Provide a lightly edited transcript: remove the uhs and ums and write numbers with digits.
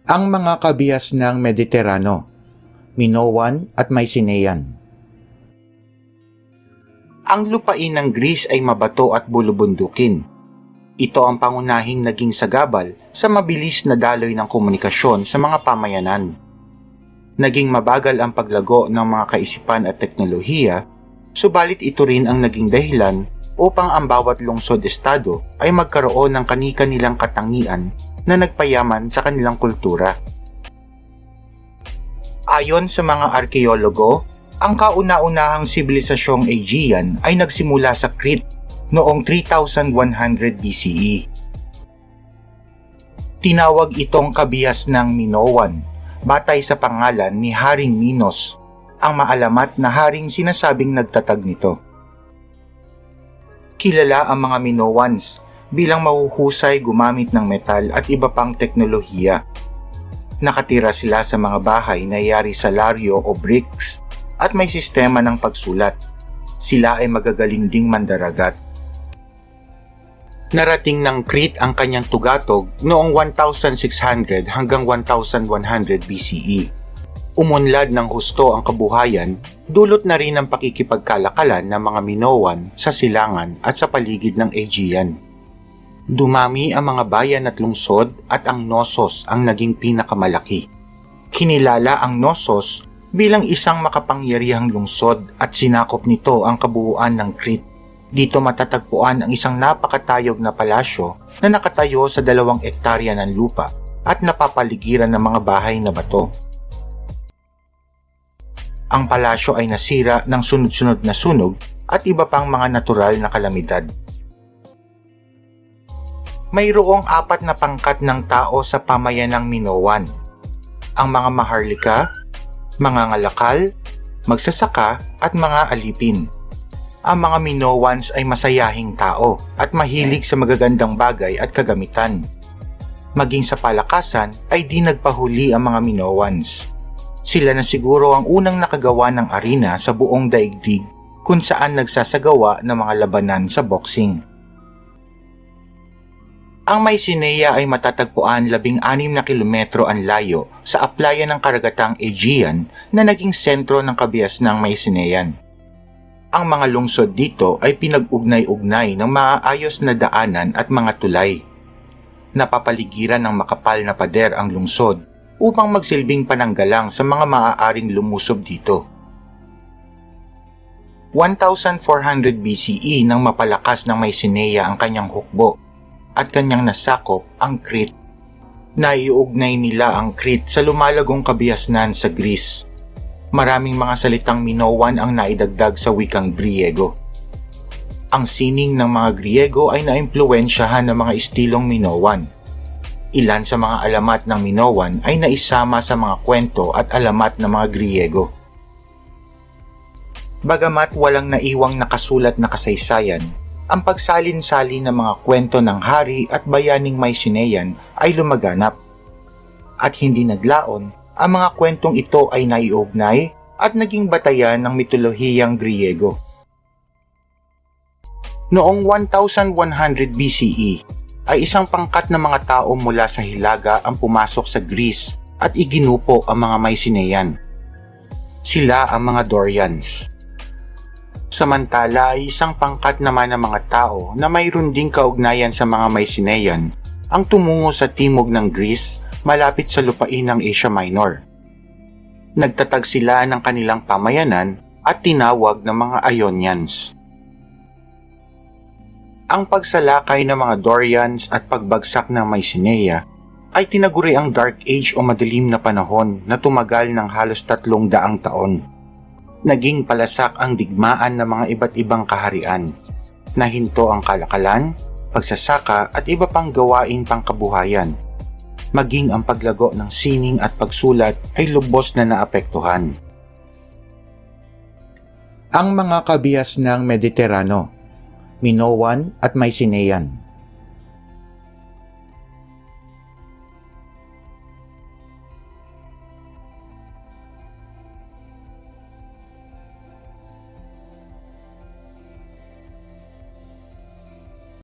Ang mga kabihas ng Mediterano, Minoan at Mycenaean. Ang lupain ng Greece ay mabato at bulubundukin. Ito ang pangunahing naging sagabal sa mabilis na daloy ng komunikasyon sa mga pamayanan. Naging mabagal ang paglago ng mga kaisipan at teknolohiya, subalit ito rin ang naging dahilan upang ang bawat lungsod-estado ay magkaroon ng kani-kanilang katangian na nagpayaman sa kanilang kultura. Ayon sa mga arkeologo, ang kauna-unahang sibilisasyong Aegean ay nagsimula sa Crete noong 3100 BCE. Tinawag itong kabihas ng Minoan, batay sa pangalan ni Haring Minos, ang maalamat na haring sinasabing nagtatag nito. Kilala ang mga Minoans bilang mahuhusay gumamit ng metal at iba pang teknolohiya. Nakatira sila sa mga bahay na yari sa laryo o bricks at may sistema ng pagsulat. Sila ay magagaling ding mandaragat. Narating ng Crete ang kanyang tugatog noong 1600 hanggang 1100 BCE. Umunlad ng husto ang kabuhayan, dulot na rin ang pakikipagkalakalan ng mga Minoan sa silangan at sa paligid ng Aegean. Dumami ang mga bayan at lungsod at ang Knossos ang naging pinakamalaki. Kinilala ang Knossos bilang isang makapangyarihang lungsod at sinakop nito ang kabuuan ng Crete. Dito matatagpuan ang isang napakatayog na palasyo na nakatayo sa 2 ektarya ng lupa at napapaligiran ng mga bahay na bato. Ang palasyo ay nasira ng sunod-sunod na sunog at iba pang mga natural na kalamidad. Mayroong 4 na pangkat ng tao sa pamayanang Minoan. Ang mga maharlika, mga ngalakal, magsasaka at mga alipin. Ang mga Minoans ay masayahing tao at mahilig sa magagandang bagay at kagamitan. Maging sa palakasan ay di nagpahuli ang mga Minoans. Sila na siguro ang unang nakagawa ng arena sa buong daigdig kung saan nagsasagawa ng mga labanan sa boxing. Ang Mycenae ay matatagpuan 16 na kilometro ang layo sa aplayan ng karagatang Aegean na naging sentro ng kabihas ng Mycenaean. Ang mga lungsod dito ay pinag-ugnay-ugnay ng maayos na daanan at mga tulay. Napapaligiran ng makapal na pader ang lungsod upang magsilbing pananggalang sa mga maaaring lumusob dito. 1400 BCE nang mapalakas ng Mycenae ang kanyang hukbo at kanyang nasakop ang Crete. Naiugnay nila ang Crete sa lumalagong kabihasnan sa Greece. Maraming mga salitang Minoan ang naidagdag sa wikang Griego. Ang sining ng mga Griego ay naimpluwensyahan ng mga estilong Minoan. Ilan sa mga alamat ng Minoan ay naisama sa mga kwento at alamat ng mga Griego. Bagamat walang naiwang nakasulat na kasaysayan, ang pagsalin-salin ng mga kwento ng hari at bayaning Mycenaean ay lumaganap. At hindi naglaon, ang mga kwentong ito ay naiugnay at naging batayan ng mitolohiyang Griego. Noong 1100 BCE, ay isang pangkat ng mga tao mula sa Hilaga ang pumasok sa Greece at iginupo ang mga Mycenaean. Sila ang mga Dorians. Samantala ay isang pangkat naman ng mga tao na mayroon ding kaugnayan sa mga Mycenaean ang tumungo sa timog ng Greece malapit sa lupain ng Asia Minor. Nagtatag sila ng kanilang pamayanan at tinawag ng mga Ionians. Ang pagsalakay ng mga Dorians at pagbagsak ng Mycenae ay tinaguri ang Dark Age o madilim na panahon na tumagal ng halos 300 taon. Naging palasak ang digmaan ng mga iba't ibang kaharian. Nahinto ang kalakalan, pagsasaka at iba pang gawaing pangkabuhayan. Maging ang paglago ng sining at pagsulat ay lubos na naapektuhan. Ang mga kabihas ng Mediterano, Minoan at Mycenaean.